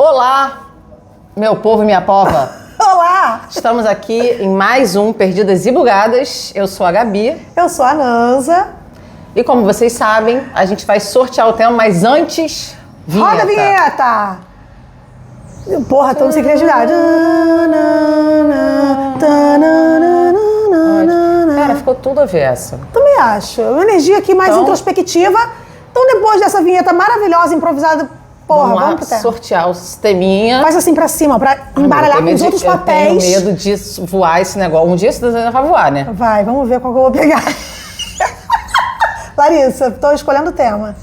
Olá, meu povo e minha pova. Olá! Estamos aqui em mais um Perdidas e Bugadas. Eu sou a Gabi. Eu sou a Nanza. E como vocês sabem, a gente vai sortear o tema, mas antes... Vinheta. Roda a vinheta! Porra, estamos sem criatividade. Cara, ficou tudo avesso. Também acho. Uma energia aqui mais Então- introspectiva. Então, depois dessa vinheta maravilhosa, improvisada, porra, Vamos lá vamos pro tema. sortear o sisteminha. Faz assim pra cima, pra embaralhar com os outros papéis. Eu tenho medo de voar esse negócio. Um dia esse desenho vai voar, né? Vai, vamos ver qual que eu vou pegar. Larissa, tô escolhendo o tema.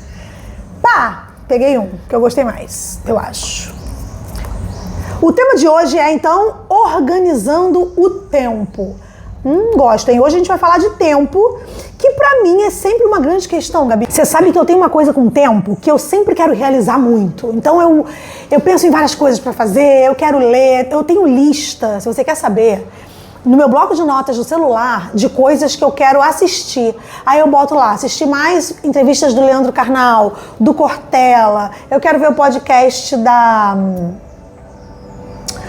Tá, peguei um, que eu gostei mais, eu acho. O tema de hoje é, então, organizando o tempo. Gosto, hein? Hoje a gente vai falar de tempo, que pra mim é sempre uma grande questão, Gabi. Você sabe que eu tenho uma coisa com tempo que eu sempre quero realizar muito. Então eu penso em várias coisas pra fazer, eu quero ler, eu tenho lista, se você quer saber, no meu bloco de notas do celular, de coisas que eu quero assistir. Aí eu boto lá, assistir mais entrevistas do Leandro Carnal, do Cortella, eu quero ver o podcast da...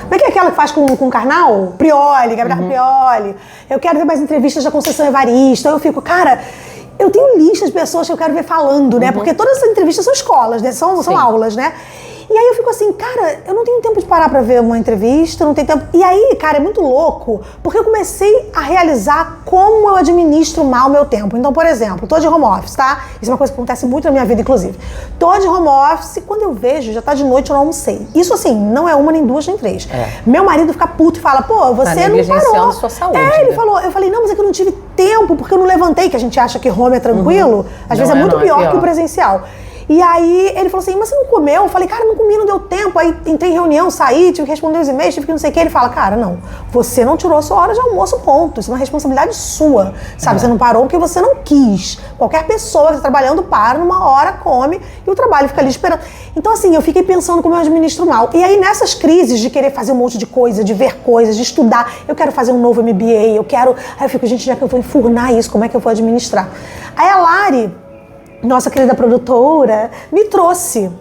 Como é que é aquela que faz com o Karnal? Prioli, Gabriela Prioli. Eu quero ver mais entrevistas da Conceição Evaristo. Eu fico, cara, eu tenho lista de pessoas que eu quero ver falando, né? Porque todas essas entrevistas são escolas, né? São aulas, né? E aí eu fico assim, cara, eu não tenho tempo de parar pra ver uma entrevista, não tenho tempo... E aí, cara, é muito louco, porque eu comecei a realizar como eu administro mal o meu tempo. Então, por exemplo, tô de home office, tá? Isso é uma coisa que acontece muito na minha vida, inclusive. Tô de home office, quando eu vejo, já tá de noite, eu não almocei. Isso, assim, não é uma, nem duas, nem três. Meu marido fica puto e fala, pô, você não parou. Sua saúde, ele né? falou, eu falei, não, mas é que eu não tive tempo, porque eu não levantei, que a gente acha que home é tranquilo. Às vezes é muito pior que o presencial. E aí ele falou assim, mas você não comeu? Eu falei, cara, não comi, não deu tempo. Aí entrei em reunião, saí, tive que responder os e-mails, tive que não sei o que. Ele fala, cara, não, você não tirou a sua hora de almoço, ponto. Isso é uma responsabilidade sua, sabe? Você não parou porque você não quis. Qualquer pessoa que está trabalhando para, numa hora, come e o trabalho fica ali esperando. Então assim, eu fiquei pensando como eu administro mal. E aí nessas crises de querer fazer um monte de coisa, de ver coisas, de estudar, eu quero fazer um novo MBA, eu quero... Aí eu fico, gente, já que eu vou enfurnar isso, como é que eu vou administrar? Aí a Lari, nossa querida produtora, me trouxe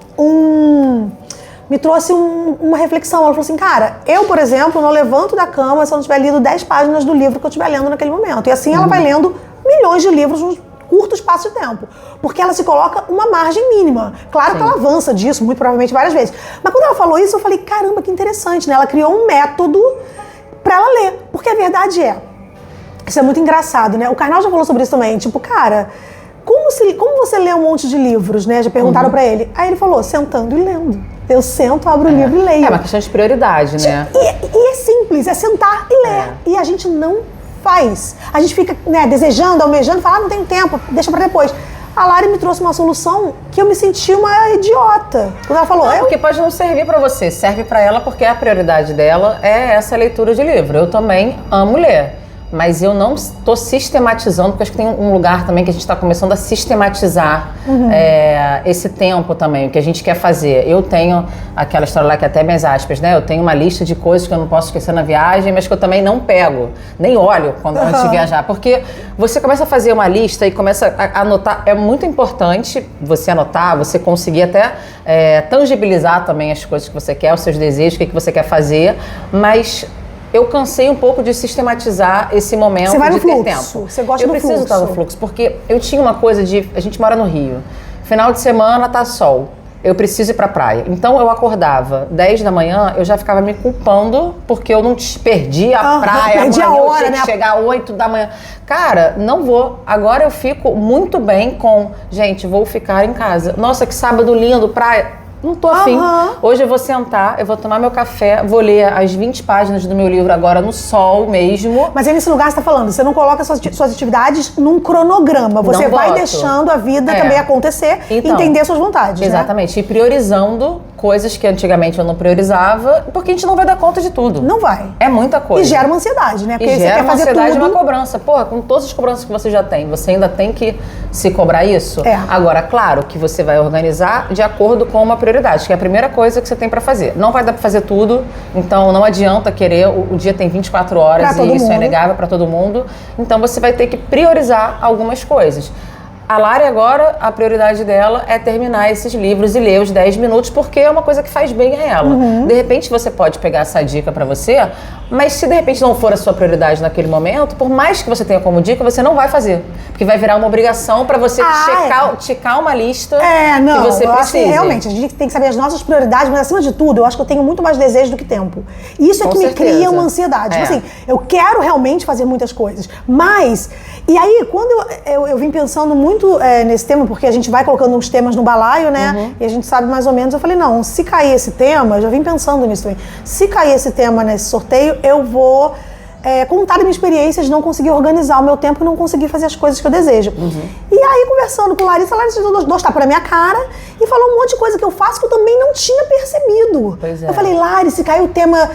uma reflexão. Ela falou assim, cara, eu, por exemplo, não levanto da cama se eu não tiver lido 10 páginas do livro que eu estiver lendo naquele momento. E assim ela vai lendo milhões de livros num curto espaço de tempo. Porque ela se coloca uma margem mínima. Claro que ela avança disso, muito provavelmente, várias vezes. Mas quando ela falou isso, eu falei, caramba, que interessante, né? Ela criou um método pra ela ler. Porque a verdade é, isso é muito engraçado, né? O Karnal já falou sobre isso também. Tipo, cara... Como você lê um monte de livros, né? Já perguntaram pra ele. Aí ele falou, sentando e lendo. Eu sento, abro o livro e leio. É uma questão de prioridade, né? E é simples, é sentar e ler. E a gente não faz. A gente fica, né, desejando, almejando, fala, não tenho tempo, deixa pra depois. A Lari me trouxe uma solução que eu me senti uma idiota. Quando ela falou... Porque pode não servir pra você, serve pra ela porque a prioridade dela é essa leitura de livro. Eu também amo ler. Mas eu não estou sistematizando, porque acho que tem um lugar também que a gente está começando a sistematizar esse tempo também, o que a gente quer fazer. Eu tenho aquela história lá que até minhas aspas, né? Eu tenho uma lista de coisas que eu não posso esquecer na viagem, mas que eu também não pego, nem olho antes de viajar. Porque você começa a fazer uma lista e começa a anotar. É muito importante você anotar, você conseguir até tangibilizar também as coisas que você quer, os seus desejos, o que você quer fazer, mas... Eu cansei um pouco de sistematizar esse momento você vai no de ter fluxo. tempo. Você gosta do fluxo. Eu preciso estar no fluxo, porque eu tinha uma coisa de... A gente mora no Rio. Final de semana tá sol. Eu preciso ir pra praia. Então eu acordava 10 da manhã, eu já ficava me culpando porque eu não perdi a praia. Perdi amanhã a hora, eu tinha que chegar às 8 da manhã. Cara, não vou. Agora eu fico muito bem com... Gente, vou ficar em casa. Nossa, que sábado lindo, praia... Não tô afim. Hoje eu vou sentar, eu vou tomar meu café, vou ler as 20 páginas do meu livro agora no sol mesmo. Mas aí nesse lugar você tá falando, você não coloca suas atividades num cronograma. Você vai deixando a vida também acontecer e entender suas vontades, exatamente. Né? E priorizando coisas que antigamente eu não priorizava, porque a gente não vai dar conta de tudo. Não vai. É muita coisa. E gera uma ansiedade, né? Porque você quer fazer tudo. E uma cobrança. Porra, com todas as cobranças que você já tem, você ainda tem que se cobrar isso? Agora, claro que você vai organizar de acordo com uma prioridade, que é a primeira coisa que você tem pra fazer. Não vai dar pra fazer tudo, então não adianta querer, o dia tem 24 horas e isso é inegável pra todo mundo. Então você vai ter que priorizar algumas coisas. A Lari agora, a prioridade dela é terminar esses livros e ler os 10 minutos, porque é uma coisa que faz bem a ela. De repente você pode pegar essa dica pra você, mas se de repente não for a sua prioridade naquele momento, por mais que você tenha como dica, você não vai fazer. Porque vai virar uma obrigação pra você ticar uma lista não, que você eu acho que precise. realmente a gente tem que saber as nossas prioridades, mas acima de tudo, eu acho que eu tenho muito mais desejo do que tempo. Isso é Com que me certeza. cria uma ansiedade. Tipo assim, eu quero realmente fazer muitas coisas, mas... E aí, quando eu vim pensando muito nesse tema, porque a gente vai colocando uns temas no balaio, né? E a gente sabe mais ou menos, eu falei, não, se cair esse tema, eu já vim pensando nisso também, se cair esse tema nesse sorteio, eu vou contar a minha experiência de não conseguir organizar o meu tempo e não conseguir fazer as coisas que eu desejo. E aí, conversando com Larissa deu 2 tapas na minha cara e falou um monte de coisa que eu faço que eu também não tinha percebido. Pois é. Eu falei, Larissa, se cair o tema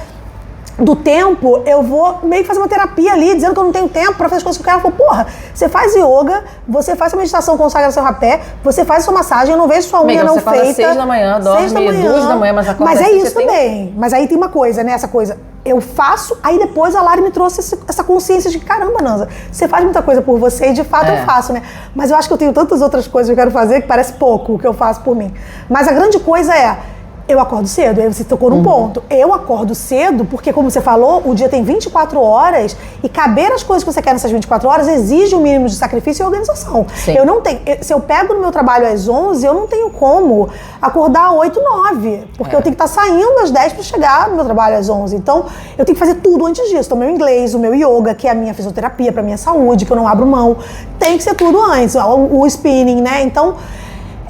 do tempo, eu vou meio que fazer uma terapia ali, dizendo que eu não tenho tempo pra fazer as coisas que eu quero. Eu falo, porra, você faz yoga, você faz sua meditação, consagra seu rapé, você faz sua massagem, eu não vejo sua unha Amiga, não você acorda feita. 6 da manhã, dorme 2 da manhã, mas acorda Mas é assim, isso você também. Mas aí tem uma coisa, né? Essa coisa. Eu faço, aí depois a Lari me trouxe essa consciência de caramba, Nanza, você faz muita coisa por você e de fato eu faço, né? Mas eu acho que eu tenho tantas outras coisas que eu quero fazer que parece pouco o que eu faço por mim. Mas a grande coisa eu acordo cedo, aí você tocou num ponto. Eu acordo cedo porque, como você falou, o dia tem 24 horas e caber as coisas que você quer nessas 24 horas exige um mínimo de sacrifício e organização. Sim. Eu não tenho... Se eu pego no meu trabalho às 11, eu não tenho como acordar às 8, 9. Porque eu tenho que estar saindo às 10 para chegar no meu trabalho às 11. Então, eu tenho que fazer tudo antes disso. Então, meu inglês, o meu yoga, que é a minha fisioterapia para minha saúde, que eu não abro mão, tem que ser tudo antes. O spinning, né? Então...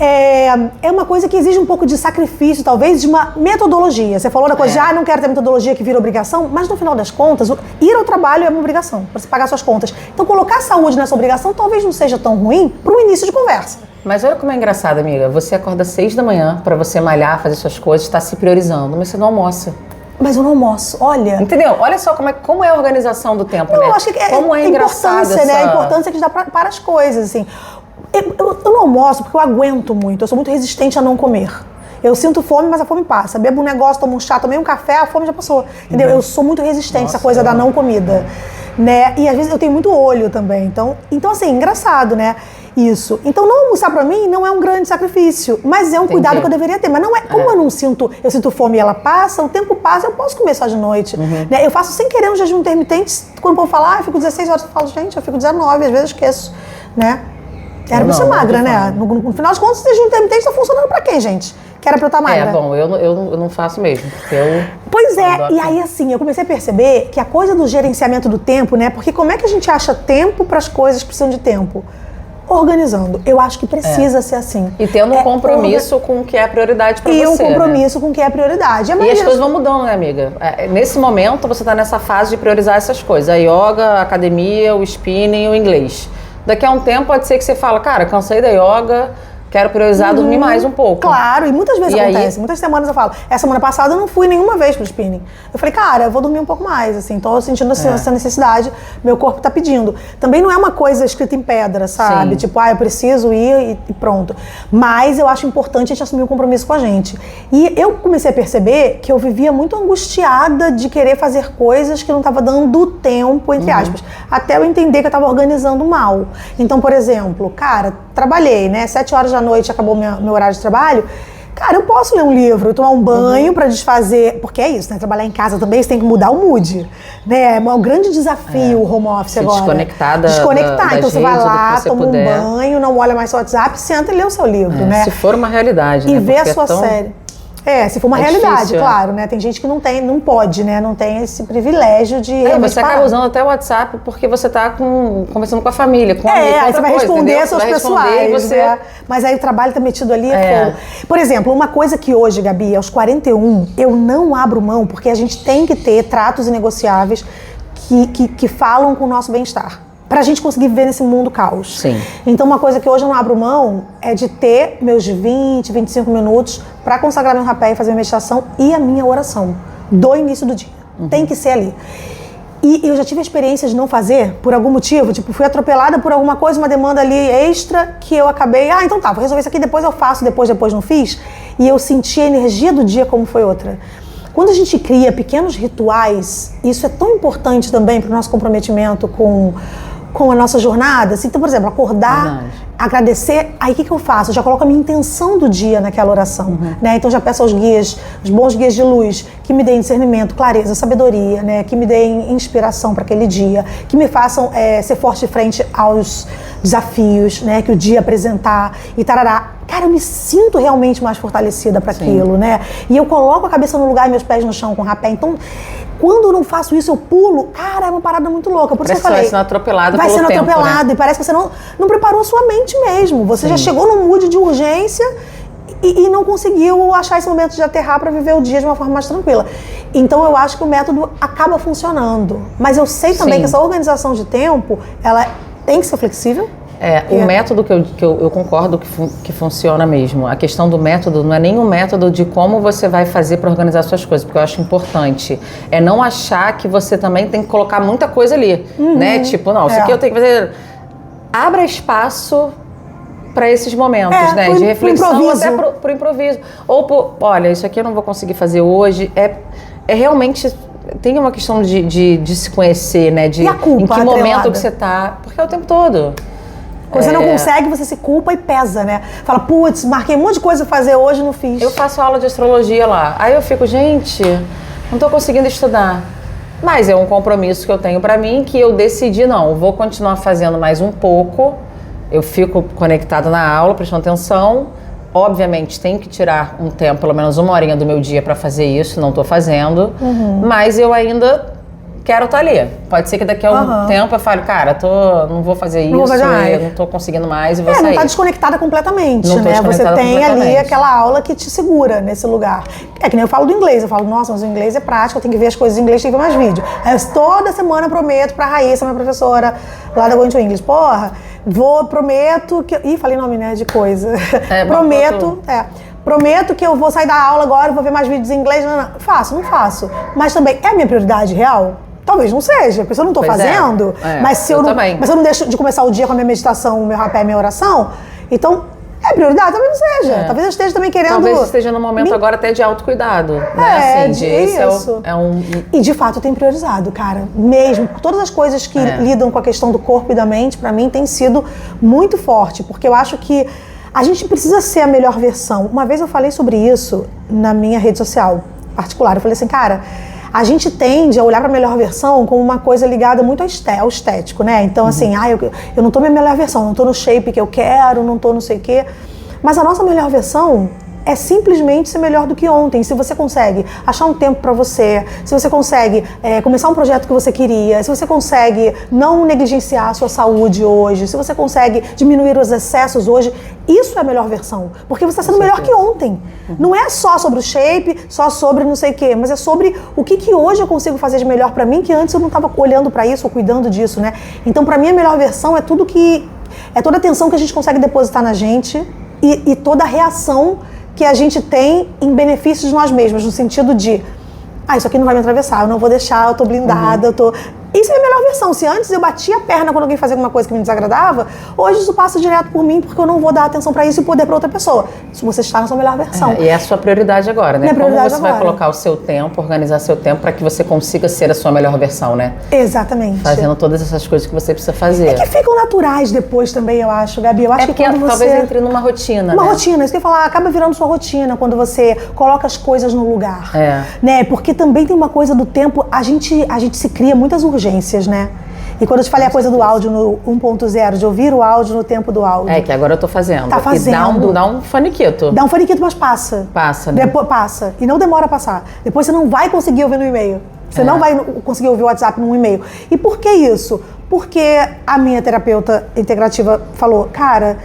É uma coisa que exige um pouco de sacrifício, talvez, de uma metodologia. Você falou da coisa de, não quero ter metodologia que vira obrigação, mas no final das contas, ir ao trabalho é uma obrigação, para você pagar suas contas. Então, colocar a saúde nessa obrigação talvez não seja tão ruim para um início de conversa. Mas olha como é engraçado, amiga. Você acorda 6 da manhã pra você malhar, fazer suas coisas, tá se priorizando, mas você não almoça. Mas eu não almoço, olha... Entendeu? Olha só como é a organização do tempo, né? Eu acho que como é engraçado importância, né? A importância que a gente dá para as coisas, assim. Eu não almoço porque eu aguento muito, eu sou muito resistente a não comer. Eu sinto fome, mas a fome passa. Bebo um negócio, tomo um chá, tomei um café, a fome já passou. Entendeu? Eu sou muito resistente a essa coisa da não comida. Né? E às vezes eu tenho muito olho também. Então assim, engraçado, né? Isso. Então não almoçar pra mim não é um grande sacrifício, mas é um cuidado que eu deveria ter. Mas não é, como eu sinto fome e ela passa, o tempo passa, eu posso comer só de noite. Né? Eu faço sem querer um jejum intermitente, quando o povo fala, eu fico 16 horas, eu falo, gente, eu fico 19, às vezes eu esqueço, né? Era pra ser magra, né? No final de contas, o jejum intermitente tá funcionando pra quem, gente? Que era pra eu estar magra. Bom, eu não faço mesmo, porque eu... Pois é, e aí assim, eu comecei a perceber que a coisa do gerenciamento do tempo, né? Porque como é que a gente acha tempo para as coisas que precisam de tempo? Organizando. Eu acho que precisa ser assim. E tendo um compromisso com o que é prioridade pra você. E um compromisso com o que é prioridade. E as coisas vão mudando, né, amiga? Nesse momento, você tá nessa fase de priorizar essas coisas. A yoga, a academia, o spinning, o inglês. Daqui a um tempo pode ser que você fala, cara, cansei da yoga, quero priorizar dormir mais um pouco. Claro, e muitas vezes acontece. Aí... Muitas semanas eu falo, essa semana passada eu não fui nenhuma vez pro spinning. Eu falei, cara, eu vou dormir um pouco mais, assim, tô sentindo essa necessidade, meu corpo tá pedindo. Também não é uma coisa escrita em pedra, sabe? Sim. Tipo, eu preciso ir e pronto. Mas eu acho importante a gente assumir um compromisso com a gente. E eu comecei a perceber que eu vivia muito angustiada de querer fazer coisas que não tava dando tempo, entre aspas. Até eu entender que eu tava organizando mal. Então, por exemplo, cara, trabalhei, né? 7 horas da noite acabou meu horário de trabalho. Cara, eu posso ler um livro, tomar um banho pra desfazer, porque é isso, né? Trabalhar em casa também, você tem que mudar o mood, né? É um grande desafio o home office agora. Desconectar. Então você vai lá, toma um banho, não olha mais seu WhatsApp, senta e lê o seu livro, né? Se for uma realidade, né? E vê a sua série. Se for uma realidade, difícil, claro, né? Tem gente que não pode, né? Não tem esse privilégio de... você acaba usando até o WhatsApp porque você tá conversando com a família, com aí você vai responder seus pessoais, né? Mas aí o trabalho tá metido ali, Por exemplo, uma coisa que hoje, Gabi, aos 41, eu não abro mão, porque a gente tem que ter tratos inegociáveis que falam com o nosso bem-estar. Pra gente conseguir viver nesse mundo caos. Sim. Então, uma coisa que hoje eu não abro mão é de ter meus 20, 25 minutos pra consagrar meu rapé e fazer minha meditação e a minha oração do início do dia. Tem que ser ali. E eu já tive a experiência de não fazer por algum motivo, tipo, fui atropelada por alguma coisa, uma demanda ali extra, que eu acabei, então tá, vou resolver isso aqui, depois eu faço, depois não fiz. E eu senti a energia do dia como foi outra. Quando a gente cria pequenos rituais, isso é tão importante também para o nosso comprometimento com a nossa jornada. Assim, então, por exemplo, acordar agradecer, aí o que eu faço? Eu já coloco a minha intenção do dia naquela oração, né? Então já peço aos guias, os bons guias de luz, que me deem discernimento, clareza, sabedoria, né? Que me deem inspiração para aquele dia, que me façam ser forte frente aos desafios, né? Que o dia apresentar e tarará. Cara, eu me sinto realmente mais fortalecida para aquilo, né? E eu coloco a cabeça no lugar e meus pés no chão com rapé. Então, quando eu não faço isso, eu pulo. Cara, é uma parada muito louca. Por isso que eu falei. Vai sendo atropelado vai pelo sendo tempo, atropelado, né? E parece que você não preparou a sua mente mesmo. Você já chegou num mood de urgência e não conseguiu achar esse momento de aterrar para viver o dia de uma forma mais tranquila. Então, eu acho que o método acaba funcionando. Mas eu sei também que essa organização de tempo, ela tem que ser flexível. O método que eu concordo que funciona mesmo. A questão do método não é nem um método de como você vai fazer para organizar suas coisas, porque eu acho importante. É não achar que você também tem que colocar muita coisa ali, né? Tipo, não, isso aqui eu tenho que fazer... Abra espaço para esses momentos, né? De reflexão, até pro improviso. Ou olha, isso aqui eu não vou conseguir fazer hoje. É realmente... Tem uma questão de se conhecer, né? E a culpa em que momento atrelada? que você tá... Porque é o tempo todo. Quando você não consegue, você se culpa e pesa, né? Fala, putz, marquei um monte de coisa pra fazer hoje, não fiz. Eu faço aula de astrologia lá. Aí eu fico, gente, não tô conseguindo estudar. Mas é um compromisso que eu tenho pra mim, que eu decidi, não, eu vou continuar fazendo mais um pouco. Eu fico conectada na aula, prestando atenção. Obviamente, tenho que tirar um tempo, pelo menos uma horinha do meu dia pra fazer isso, não tô fazendo. Mas eu ainda... quero estar ali. Pode ser que daqui a um tempo eu fale, cara, não vou fazer isso, eu não tô conseguindo mais e vou sair. Não tá desconectada completamente, né? Você tem ali aquela aula que te segura nesse lugar. É que nem eu falo do inglês, eu falo, nossa, mas o inglês é prático, eu tenho que ver as coisas em inglês, tenho que ver mais vídeo. Aí toda semana eu prometo pra Raíssa, minha professora lá da Going to English, prometo que... Ih, falei nome, né, de coisa. Prometo que eu vou sair da aula agora, vou ver mais vídeos em inglês. Não. Faço, não faço. Mas também, é a minha prioridade real? Talvez não seja, porque se eu não estou fazendo, mas se eu não deixo de começar o dia com a minha meditação, o meu rapé, a minha oração, então é prioridade, talvez não seja. Talvez eu esteja também querendo... Talvez esteja no momento agora até de autocuidado, né? Assim, isso. E de fato eu tenho priorizado, cara, mesmo. Todas as coisas que lidam com a questão do corpo e da mente, pra mim, tem sido muito forte, porque eu acho que a gente precisa ser a melhor versão. Uma vez eu falei sobre isso na minha rede social particular, eu falei assim, cara... A gente tende a olhar para a melhor versão como uma coisa ligada muito ao estético, né? Então, assim, eu não tô minha melhor versão, não tô no shape que eu quero, não tô não sei o quê. Mas a nossa melhor versão é simplesmente ser melhor do que ontem. Se você consegue achar um tempo para você, se você consegue começar um projeto que você queria, se você consegue não negligenciar a sua saúde hoje, se você consegue diminuir os excessos hoje, isso é a melhor versão. Porque você está sendo melhor que ontem. Não é só sobre o shape, só sobre não sei o quê, mas é sobre o que hoje eu consigo fazer de melhor para mim, que antes eu não estava olhando para isso ou cuidando disso, né? Então, para mim, a melhor versão é tudo que... É toda a atenção que a gente consegue depositar na gente e toda a reação que a gente tem em benefício de nós mesmos, no sentido de isso aqui não vai me atravessar, eu não vou deixar, eu tô blindada, eu tô... Isso é a melhor versão. Se antes eu batia a perna quando alguém fazia alguma coisa que me desagradava, hoje isso passa direto por mim, porque eu não vou dar atenção pra isso e poder pra outra pessoa. Se você está na sua melhor versão. E é a sua prioridade agora, né? Minha prioridade Como você vai colocar o seu tempo, organizar seu tempo pra que você consiga ser a sua melhor versão, né? Exatamente. Fazendo todas essas coisas que você precisa fazer. É que ficam naturais depois também, eu acho, Gabi. Eu acho que quando você... talvez entre numa rotina, Uma rotina, isso que eu ia falar, acaba virando sua rotina quando você coloca as coisas no lugar. Né? Porque também tem uma coisa do tempo, a gente se cria muitas urgências, né? E quando eu te falei a coisa do áudio no 1.0, de ouvir o áudio no tempo do áudio. Que agora eu tô fazendo. Tá fazendo. E dá um faniquito. Dá um faniquito, mas passa. Passa, né? Depois passa. E não demora a passar. Depois você não vai conseguir ouvir no e-mail. Você não vai conseguir ouvir o WhatsApp num e-mail. E por que isso? Porque a minha terapeuta integrativa falou, cara,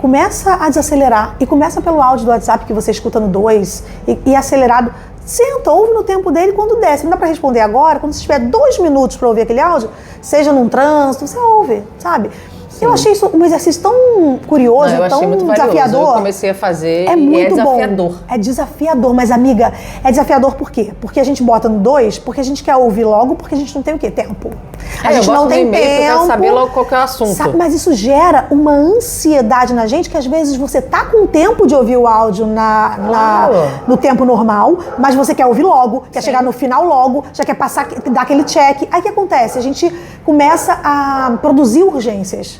começa a desacelerar. E começa pelo áudio do WhatsApp que você escuta no 2 e acelerado. Senta, ouve no tempo dele quando der. Se não dá pra responder agora, quando você tiver 2 minutos pra ouvir aquele áudio, seja num trânsito, você ouve, sabe? Sim. Eu achei isso um exercício tão curioso, tão muito desafiador. Eu comecei a fazer é muito desafiador. Bom. É desafiador, mas amiga, é desafiador por quê? Porque a gente bota no 2, porque a gente quer ouvir logo, porque a gente não tem o quê? Tempo. A gente não tem tempo. Eu quero saber logo qual que é o assunto. Mas isso gera uma ansiedade na gente, que às vezes você tá com tempo de ouvir o áudio no tempo normal, mas você quer ouvir logo, quer chegar no final logo, já quer passar, dar aquele check. Aí o que acontece? A gente começa a produzir urgências.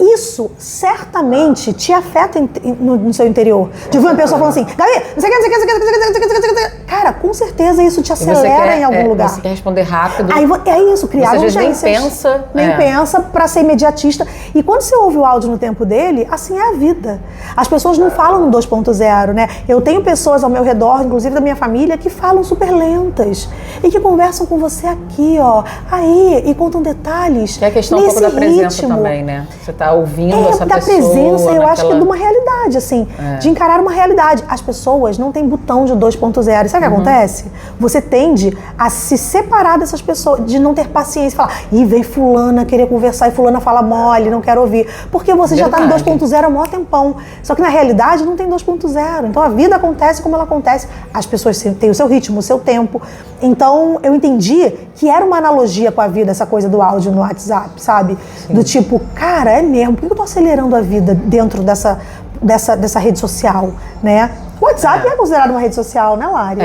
isso certamente te afeta no seu interior. De ouvir uma pessoa falando assim, Gabi, não sei o que. Cara, com certeza isso te acelera em algum lugar. Você quer responder rápido. Aí é isso, criar urgências. Nem pensa. Nem pensa pra ser imediatista. E quando você ouve o áudio no tempo dele, assim é a vida. As pessoas não falam no 2.0, né? Eu tenho pessoas ao meu redor, inclusive da minha família, que falam super lentas. E que conversam com você aqui, ó. Aí, e contam detalhes. Que é a questão um pouco da presença também, né? Você tá ouvindo essa da pessoa. Presença, eu acho que é de uma realidade, assim. De encarar uma realidade. As pessoas não têm botão de 2.0. Sabe o que acontece? Você tende a se separar dessas pessoas, de não ter paciência. Falar, vem fulana querer conversar e fulana fala mole, não quero ouvir. Porque você já tá no 2.0 há mó tempão. Só que na realidade não tem 2.0. Então a vida acontece como ela acontece. As pessoas têm o seu ritmo, o seu tempo. Então eu entendi que era uma analogia com a vida, essa coisa do áudio no WhatsApp, sabe? Sim. Do tipo, cara, é mesmo, por que eu tô acelerando a vida dentro dessa rede social, né? O WhatsApp é considerado uma rede social, né, Lari?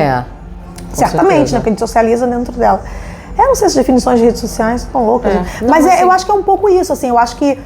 Certamente, né? Porque a gente socializa dentro dela. Eu não sei se as definições de redes sociais são loucas, mas eu acho que é um pouco isso, assim, eu acho que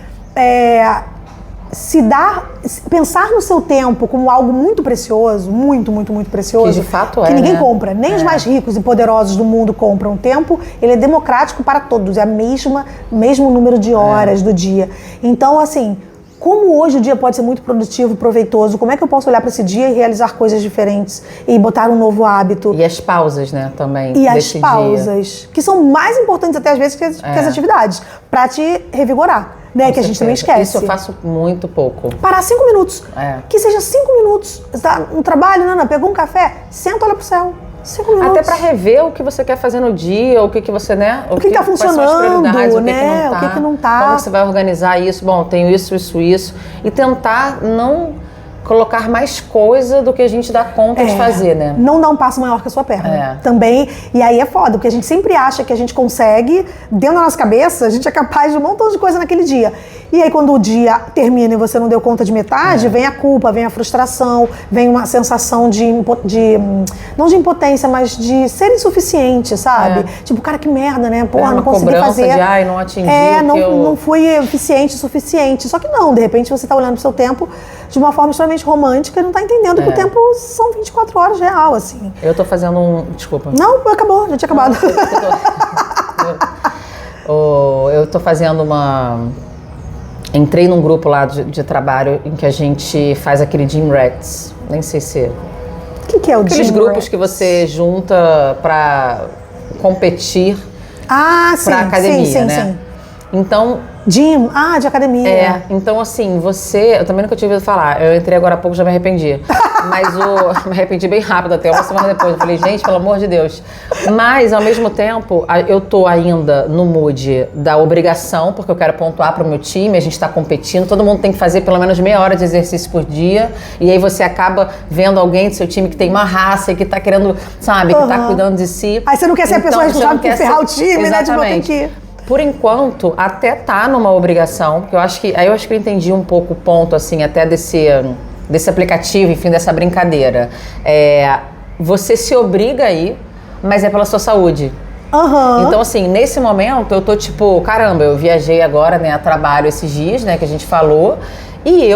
pensar no seu tempo como algo muito precioso, muito, muito, muito precioso. Que de fato que ninguém compra, nem os mais ricos e poderosos do mundo compram. O tempo, ele é democrático para todos, é mesmo número de horas do dia. Então, assim, como hoje o dia pode ser muito produtivo, proveitoso, como é que eu posso olhar para esse dia e realizar coisas diferentes e botar um novo hábito? E as pausas, né, também. E as pausas, que são mais importantes até às vezes que as atividades, para te revigorar. Né, que a gente também esquece. Isso eu faço muito pouco. Parar 5 minutos. Que seja 5 minutos. Você tá no trabalho, pegou um café, senta, olha pro céu. 5 minutos. Até pra rever o que você quer fazer no dia, o que você, né? O que tá funcionando, né? O que não tá. Como você vai organizar isso? Bom, tenho isso. E tentar não colocar mais coisa do que a gente dá conta de fazer, né? Não dar um passo maior que a sua perna. Também, e aí é foda, porque a gente sempre acha que a gente consegue, dentro da nossa cabeça, a gente é capaz de um montão de coisa naquele dia. E aí quando o dia termina e você não deu conta de metade, vem a culpa, vem a frustração, vem uma sensação não de impotência, mas de ser insuficiente, sabe? Tipo, cara, que merda, né? Porra, não consegui fazer. Não atingi não fui eficiente o suficiente. Só que não, de repente você tá olhando pro seu tempo de uma forma extremamente romântica e não tá entendendo que o tempo são 24 horas real, assim. Eu tô fazendo Desculpa. Não, acabou, já tinha acabado. Eu tô fazendo Entrei num grupo lá de trabalho em que a gente faz aquele Gym Rats. Nem sei se... O que é o Gym Rats? Aqueles grupos que você junta pra competir pra academia, né? Sim. Então... Gym? De academia. Então assim, eu também nunca tinha ouvido falar. Eu entrei agora há pouco e já me arrependi. Mas me arrependi bem rápido, até uma semana depois. Eu falei, gente, pelo amor de Deus. Mas, ao mesmo tempo, eu tô ainda no mood da obrigação, porque eu quero pontuar pro meu time, a gente tá competindo, todo mundo tem que fazer pelo menos meia hora de exercício por dia, e aí você acaba vendo alguém do seu time que tem uma raça e que tá querendo, sabe, que tá cuidando de si. Aí você não quer ser a pessoa responsável por ferrar o time, né? Tipo, tem que... Por enquanto, até tá numa obrigação, porque eu acho que eu entendi um pouco o ponto, assim, até desse aplicativo, enfim, dessa brincadeira. Você se obriga a ir, mas é pela sua saúde. Então, assim, nesse momento, eu tô tipo, caramba, eu viajei agora, né, a trabalho esses dias, né, que a gente falou, e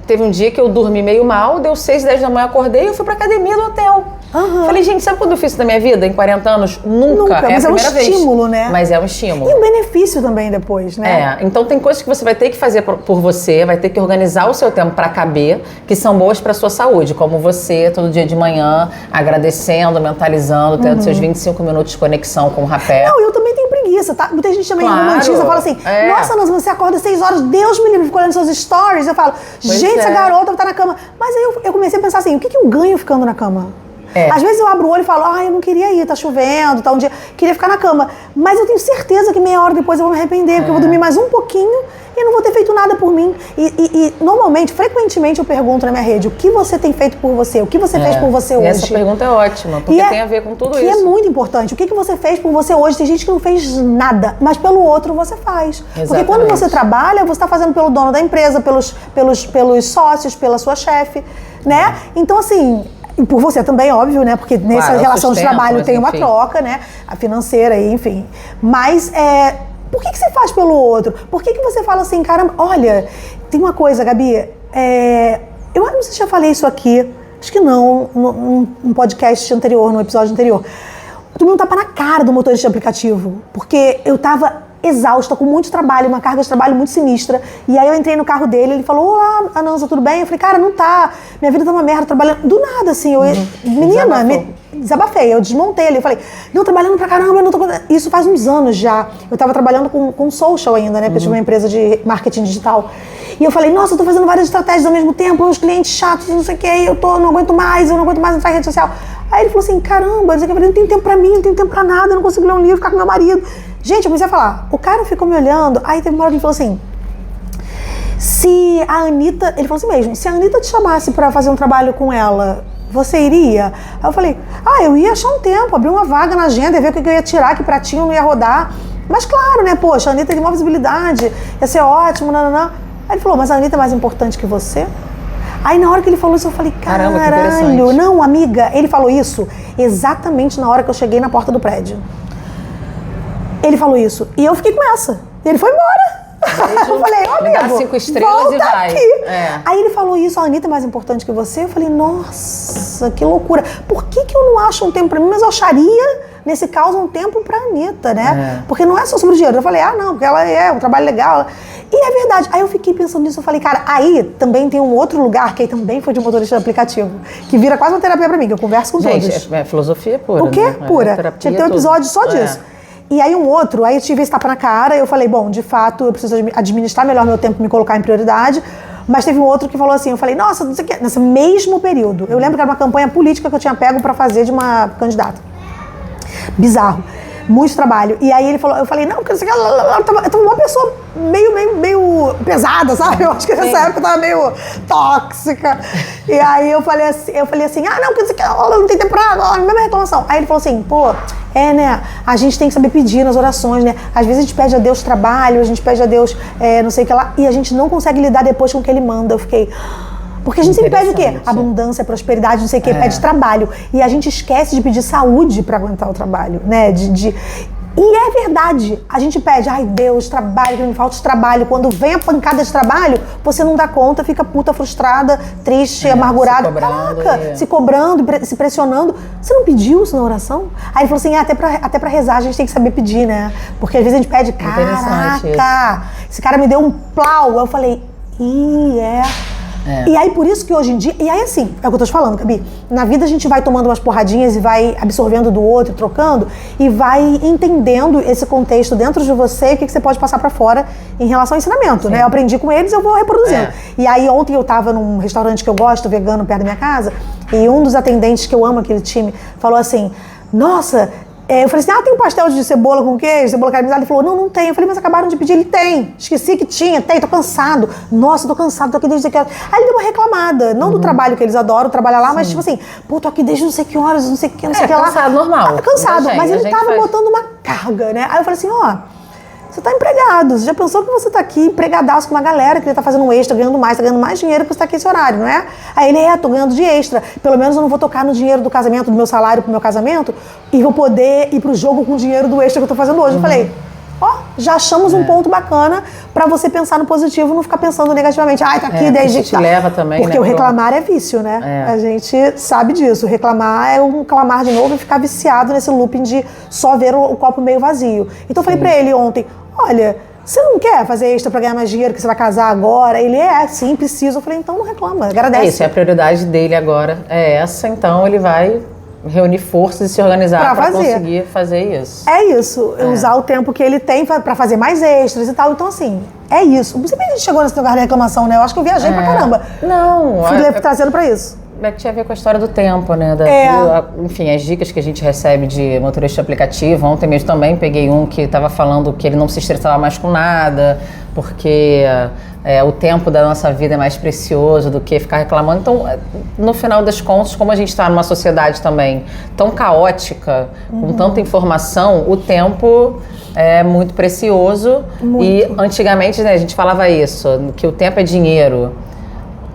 teve um dia que eu dormi meio mal, deu 6, 10 da manhã, acordei e eu fui pra academia do hotel. Falei, gente, sabe quando eu fiz isso na minha vida, em 40 anos? Nunca. Mas é um estímulo, né? Mas é um estímulo. E um benefício também depois, né? Então tem coisas que você vai ter que fazer por você, vai ter que organizar o seu tempo pra caber, que são boas pra sua saúde, como você, todo dia de manhã, agradecendo, mentalizando, tendo seus 25 minutos de conexão com o rapé. Não, eu também tenho preguiça, tá? Muita gente também romantiza, fala assim, nossa, Nancy, você acorda 6 horas, Deus me livre, fica olhando seus stories. Eu falo, gente, essa garota tá na cama. Mas aí eu comecei a pensar assim, o que eu ganho ficando na cama? Às vezes eu abro o olho e falo, eu não queria ir, tá chovendo, tá um dia, queria ficar na cama. Mas eu tenho certeza que meia hora depois eu vou me arrepender, porque eu vou dormir mais um pouquinho e não vou ter feito nada por mim. E normalmente, frequentemente eu pergunto na minha rede, o que você tem feito por você? O que você fez por você hoje? Essa pergunta é ótima, porque tem a ver com tudo isso. E é muito importante. O que você fez por você hoje? Tem gente que não fez nada, mas pelo outro você faz. Exatamente. Porque quando você trabalha, você está fazendo pelo dono da empresa, pelos sócios, pela sua chefe, né? Então, assim... E por você também, óbvio, né? Porque nessa relação de trabalho tem uma troca, né? A financeira, enfim. Mas, Por que você faz pelo outro? Por que você fala assim, caramba, olha, tem uma coisa, Gabi, eu não sei se já falei isso aqui, acho que não, num podcast anterior, no episódio anterior. Eu tomei um tapa na cara do motorista de aplicativo, porque eu tava exausta, com muito trabalho, uma carga de trabalho muito sinistra. E aí eu entrei no carro dele, ele falou, olá, Anansa, tudo bem? Eu falei, cara, não tá, minha vida tá uma merda, trabalhando. Do nada, assim, menina, desabafei, eu desmontei ali, eu falei, não, trabalhando pra caramba, eu não tô... Isso faz uns anos já. Eu tava trabalhando com social ainda, né, porque eu tive uma empresa de marketing digital. E eu falei, nossa, eu tô fazendo várias estratégias ao mesmo tempo, uns clientes chatos, não sei o que, não aguento mais entrar em rede social. Aí ele falou assim, caramba, eu não tenho tempo pra mim, não tenho tempo pra nada, eu não consigo ler um livro, ficar com meu marido. Gente, eu comecei a falar, o cara ficou me olhando, aí teve uma hora que ele falou assim, se a Anitta, ele falou assim mesmo, se a Anitta te chamasse pra fazer um trabalho com ela, você iria? Aí eu falei, eu ia achar um tempo, abrir uma vaga na agenda e ver o que eu ia tirar, que pratinho não ia rodar. Mas claro, né, poxa, a Anitta tem uma visibilidade, ia ser ótimo, nananã. Aí ele falou, mas a Anitta é mais importante que você? Aí na hora que ele falou isso, eu falei, caralho, não, amiga, ele falou isso exatamente na hora que eu cheguei na porta do prédio. Ele falou isso, e eu fiquei com essa. E ele foi embora. Beijo, eu falei, amigo, me dá 5 estrelas e vai. Aí ele falou isso, a Anitta é mais importante que você? Eu falei, nossa, que loucura. Por que eu não acho um tempo pra mim, mas eu acharia, nesse caso, um tempo pra Anitta, né? Porque não é só sobre o dinheiro. Eu falei, não, porque ela é um trabalho legal. E é verdade. Aí eu fiquei pensando nisso, eu falei, cara, aí também tem um outro lugar, que aí também foi de motorista de aplicativo, que vira quase uma terapia pra mim, que eu converso com todos. Gente, é filosofia pura. O quê? Né? Pura. Tinha que ter um episódio só disso. E aí aí eu tive esse tapa na cara, eu falei, bom, de fato, eu preciso administrar melhor meu tempo, me colocar em prioridade. Mas teve um outro que falou assim, eu falei, nossa, não sei o que, nesse mesmo período. Eu lembro que era uma campanha política que eu tinha pego pra fazer de uma candidata. Bizarro. Muito trabalho. E aí ele falou, eu falei, não, porque não sei o que, eu tava uma pessoa meio pesada, sabe? Eu acho que nessa época eu tava meio tóxica. E aí eu falei assim, não, porque não sei o que, não tem tempo pra nada, mesma reclamação. Aí ele falou assim, pô, né, a gente tem que saber pedir nas orações, né? Às vezes a gente pede a Deus trabalho, a gente pede a Deus não sei o que lá, e a gente não consegue lidar depois com o que ele manda. Eu fiquei... Porque a gente sempre pede o quê? Abundância, prosperidade, não sei o quê, pede trabalho. E a gente esquece de pedir saúde pra aguentar o trabalho, né? E é verdade, a gente pede, ai Deus, trabalho, que não me falta trabalho. Quando vem a pancada de trabalho, você não dá conta, fica puta, frustrada, triste, amargurada. Se cobrando, se pressionando. Você não pediu isso na oração? Aí ele falou assim, até pra rezar a gente tem que saber pedir, né? Porque às vezes a gente pede, caraca, esse cara me deu um plau. Eu falei, E aí, por isso que hoje em dia... E aí, assim, é o que eu tô te falando, Gabi. Na vida a gente vai tomando umas porradinhas e vai absorvendo do outro, trocando, e vai entendendo esse contexto dentro de você e o que você pode passar pra fora em relação ao ensinamento, né? Eu aprendi com eles, eu vou reproduzindo. E aí, ontem eu tava num restaurante que eu gosto, vegano, perto da minha casa, e um dos atendentes, que eu amo aquele time, falou assim, nossa... Eu falei assim, tem um pastel de cebola com queijo, cebola caramelizada? Ele falou, não tem. Eu falei, mas acabaram de pedir. Ele tem. Esqueci que tinha, tem, tô cansado. Nossa, tô cansado, tô aqui desde que horas. Aí ele deu uma reclamada, não do trabalho que eles adoram, trabalhar lá, mas tipo assim, tô aqui desde não sei que horas, não sei o que, não sei o que lá. Cansado, normal. Cansado, mas ele tava botando uma carga, né? Aí eu falei assim, você tá empregado, você já pensou que você tá aqui empregadaço com uma galera que tá fazendo um extra, ganhando mais dinheiro que você tá aqui esse horário, não é? Aí ele, tô ganhando de extra, pelo menos eu não vou tocar no dinheiro do casamento, do meu salário pro meu casamento, e vou poder ir pro jogo com o dinheiro do extra que eu tô fazendo hoje. Eu falei, já achamos um ponto bacana pra você pensar no positivo, não ficar pensando negativamente. Tá aqui desde que... leva também, porque o reclamar é vício, né? A gente sabe disso. Reclamar é um clamar de novo e ficar viciado nesse looping de só ver o copo meio vazio. Então eu falei pra ele ontem, olha, você não quer fazer extra pra ganhar mais dinheiro, que você vai casar agora? Ele, sim, preciso. Eu falei, então não reclama, agradece. Isso, a prioridade dele agora é essa, então ele vai reunir forças e se organizar pra conseguir fazer isso. É isso, usar o tempo que ele tem pra fazer mais extras e tal. Então, assim, é isso. Você bem que a gente chegou nesse lugar de reclamação, né? Eu acho que eu viajei pra caramba. Não. Fui trazendo pra isso. É que tinha a ver com a história do tempo, né? Enfim, as dicas que a gente recebe de motorista de aplicativo. Ontem mesmo também peguei um que estava falando que ele não se estressava mais com nada, porque o tempo da nossa vida é mais precioso do que ficar reclamando. Então, no final das contas, como a gente está numa sociedade também tão caótica, com tanta informação, o tempo é muito precioso. E antigamente, né, a gente falava isso, que o tempo é dinheiro.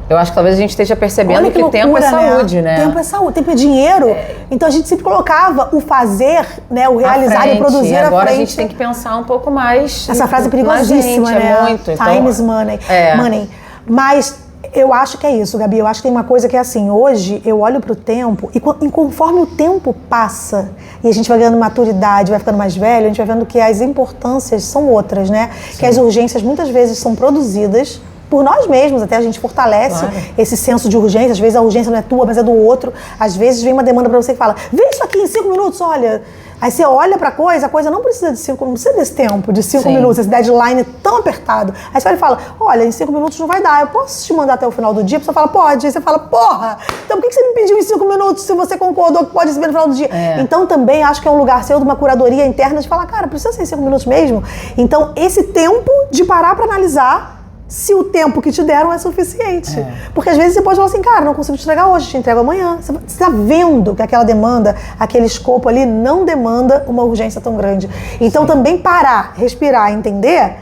Eu acho que talvez a gente esteja percebendo Olha que loucura, tempo é saúde, né? Tempo é saúde, tempo é dinheiro. Então a gente sempre colocava o fazer, né, o realizar e produzir à agora frente. A gente tem que pensar um pouco mais. Essa frase é perigosíssima, gente, né? É muito. Time is money. Money. Mas eu acho que é isso, Gabi. Eu acho que tem uma coisa que é assim, hoje eu olho pro tempo e conforme o tempo passa e a gente vai ganhando maturidade, vai ficando mais velho, a gente vai vendo que as importâncias são outras, né? Sim. Que as urgências muitas vezes são produzidas por nós mesmos, até a gente fortalece esse senso de urgência. Às vezes a urgência não é tua, mas é do outro. Às vezes vem uma demanda pra você que fala, vê isso aqui em 5 minutos, olha. Aí você olha pra coisa, a coisa não precisa de 5 minutos, não precisa desse tempo, de 5 minutos, esse deadline tão apertado. Aí você olha e fala, olha, em 5 minutos não vai dar, eu posso te mandar até o final do dia? A pessoa fala, pode. Aí você fala, porra, então por que você me pediu em 5 minutos se você concordou que pode receber no final do dia? Então também acho que é um lugar seu de uma curadoria interna de falar, cara, precisa ser em 5 minutos mesmo? Então esse tempo de parar pra analisar se o tempo que te deram é suficiente. Porque às vezes você pode falar assim, cara, não consigo te entregar hoje, te entrego amanhã. Você está vendo que aquela demanda, aquele escopo ali não demanda uma urgência tão grande. Então também parar, respirar, entender,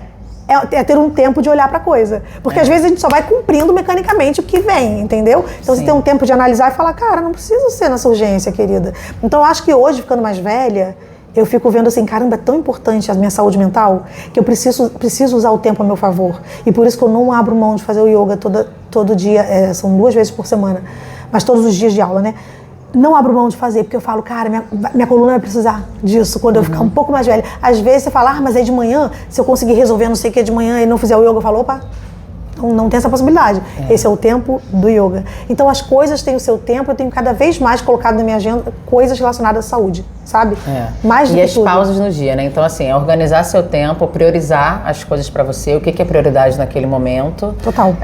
é ter um tempo de olhar pra coisa. Porque às vezes a gente só vai cumprindo mecanicamente o que vem, entendeu? Então você tem um tempo de analisar e falar, cara, não precisa ser nessa urgência, querida. Então eu acho que hoje, ficando mais velha, eu fico vendo assim, caramba, é tão importante a minha saúde mental que eu preciso usar o tempo a meu favor. E por isso que eu não abro mão de fazer o yoga todo dia, são 2 vezes por semana, mas todos os dias de aula, né? Não abro mão de fazer, porque eu falo, cara, minha coluna vai precisar disso quando eu ficar um pouco mais velha. Às vezes você fala, mas é de manhã, se eu conseguir resolver não sei o que de manhã e não fizer o yoga, eu falo, opa, não tem essa possibilidade. Esse é o tempo do yoga. Então as coisas têm o seu tempo, eu tenho cada vez mais colocado na minha agenda coisas relacionadas à saúde, sabe? Mais do que as pausas no dia, né? Então assim, é organizar seu tempo, priorizar as coisas pra você, o que é prioridade naquele momento. Total.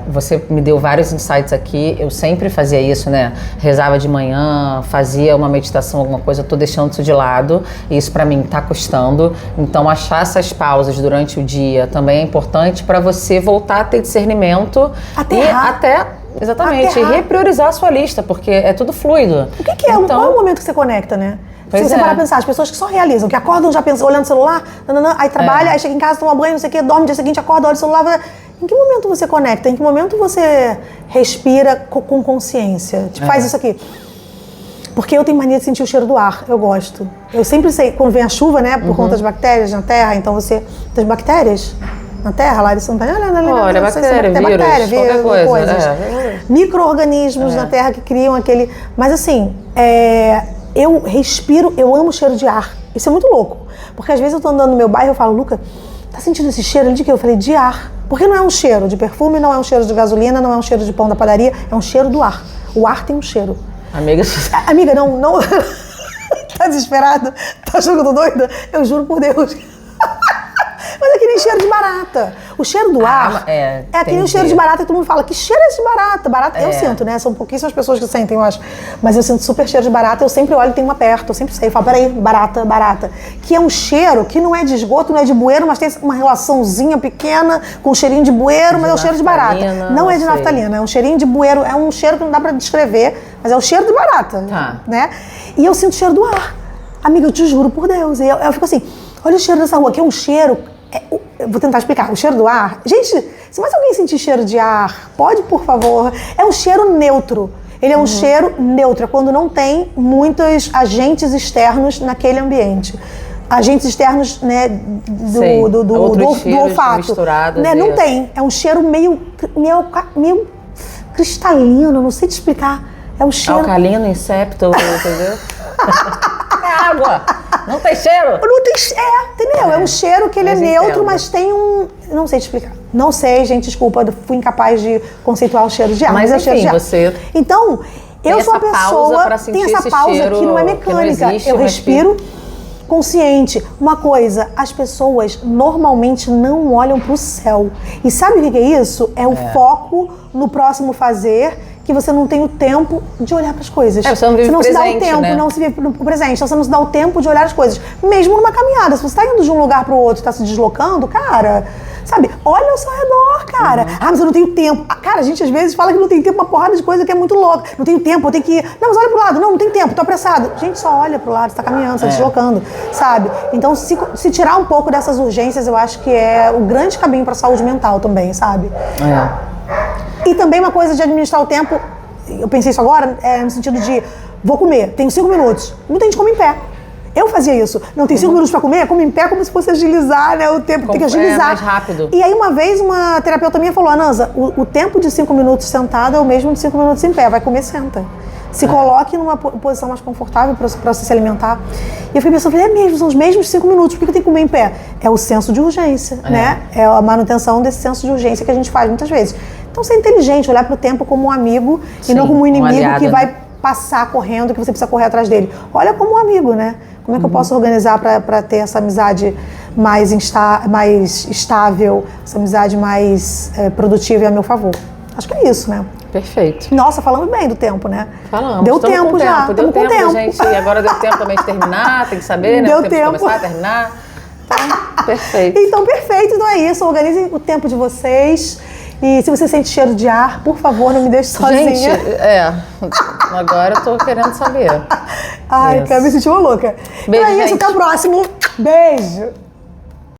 Você me deu vários insights aqui, eu sempre fazia isso, né? Rezava de manhã, fazia uma meditação, alguma coisa, eu tô deixando isso de lado, e isso pra mim tá custando. Então achar essas pausas durante o dia também é importante pra você voltar a ter discernimento e repriorizar a sua lista, porque é tudo fluido. O que é? Qual é o momento que você conecta, né? Se você parar pra pensar, as pessoas que só realizam, que acordam já pensam, olhando o celular, aí trabalha, aí chega em casa, toma banho, não sei o quê, dorme, no dia seguinte acorda, olha o celular. Em que momento você conecta? Em que momento você respira com consciência? Faz isso aqui. Porque eu tenho mania de sentir o cheiro do ar, eu gosto. Eu sempre sei, quando vem a chuva, né, por conta das bactérias na terra, então você... Das bactérias na terra, lá eles são... Olha, bactéria, vírus, qualquer coisa. Micro-organismos na terra que criam aquele... Mas assim, eu respiro, eu amo o cheiro de ar. Isso é muito louco. Porque às vezes eu tô andando no meu bairro e eu falo, Luca, tá sentindo esse cheiro de quê? Eu falei, de ar. Porque não é um cheiro de perfume, não é um cheiro de gasolina, não é um cheiro de pão da padaria, é um cheiro do ar. O ar tem um cheiro. Amiga, não... Tá desesperado? Tá achando que eu tô doida? Eu juro por Deus. Mas é que nem cheiro de barata. O cheiro do ar é aquele cheiro de barata que todo mundo fala, que cheiro é esse de barata? Barata, eu sinto, né? São pouquíssimas pessoas que sentem, eu acho. Mas eu sinto super cheiro de barata, eu sempre olho e tem uma perto, eu sempre sei. Eu falo, peraí, barata. Que é um cheiro que não é de esgoto, não é de bueiro, mas tem uma relaçãozinha pequena com um cheirinho de bueiro, mas é o cheiro de barata. Não é de naftalina, é um cheirinho de bueiro, é um cheiro que não dá pra descrever, mas é o cheiro de barata, né? E eu sinto o cheiro do ar. Amiga, eu te juro por Deus. E eu fico assim, olha o cheiro dessa rua, que é um cheiro... Eu vou tentar explicar. O cheiro do ar... Gente, se mais alguém sentir cheiro de ar, pode, por favor? É um cheiro neutro. Ele é um cheiro neutro. É quando não tem muitos agentes externos naquele ambiente. Agentes externos, né, do olfato. Né, não tem. É um cheiro meio cristalino, não sei te explicar. É um cheiro... Alcalino, insepto, entendeu? É água! Não tem cheiro? Não tem cheiro, entendeu? É um cheiro que ele é neutro, mas tem um... Não sei te explicar. Não sei, gente, desculpa, fui incapaz de conceituar o cheiro de ar. Mas é cheiro de ar. Você... Então, eu sou a pessoa... Tem essa pausa que não é mecânica. Eu respiro consciente. Uma coisa, as pessoas normalmente não olham pro céu. E sabe o que é isso? É o foco no próximo fazer, que você não tem o tempo de olhar para as coisas. Você não vive o presente, se dá o tempo, né? Não se vive o presente. Então você não se dá o tempo de olhar as coisas. Mesmo numa caminhada. Se você está indo de um lugar para o outro, está se deslocando, cara, sabe? Olha ao seu redor, cara. Mas eu não tenho tempo. Cara, a gente às vezes fala que não tem tempo, uma porrada de coisa que é muito louca. Não tenho tempo, eu tenho que ir. Não, mas olha pro lado. Não tem tempo, tô apressado. Gente, só olha pro lado, você tá caminhando, você tá deslocando, sabe? Então, se tirar um pouco dessas urgências, eu acho que é o grande caminho para a saúde mental também, sabe? E também uma coisa de administrar o tempo, eu pensei isso agora, no sentido de, vou comer, tenho 5 minutos. Muita gente come em pé. Eu fazia isso. Não, tem 5 minutos pra comer? Come em pé como se fosse agilizar, né? O tempo tem que agilizar. Mais rápido. E aí uma vez uma terapeuta minha falou, Ananza, o tempo de 5 minutos sentado é o mesmo de 5 minutos em pé. Vai comer, senta. Se coloque numa posição mais confortável para você se alimentar. E eu fiquei pensando, é mesmo, são os mesmos 5 minutos, por que eu tenho que comer em pé? É o senso de urgência, né? É a manutenção desse senso de urgência que a gente faz muitas vezes. Então ser inteligente, olhar para o tempo como um amigo e não como um inimigo aliado, que vai passar correndo, que você precisa correr atrás dele. Olha como um amigo, né? Como é que eu posso organizar para ter essa amizade mais estável, essa amizade mais produtiva e a meu favor? Acho que é isso, né? Perfeito. Nossa, falando bem do tempo, né? Falamos. Deu tempo já. Deu tempo, gente. E agora deu tempo também de terminar, tem que saber, né? Deu o tempo tempo de começar a terminar. Então, perfeito. Então, perfeito. Então é isso. Organizem o tempo de vocês. E se você sente cheiro de ar, por favor, não me deixe sozinha. Gente, agora eu tô querendo saber. Ai, quero me sentir uma louca. Beijo, então é isso, até o próximo. Beijo.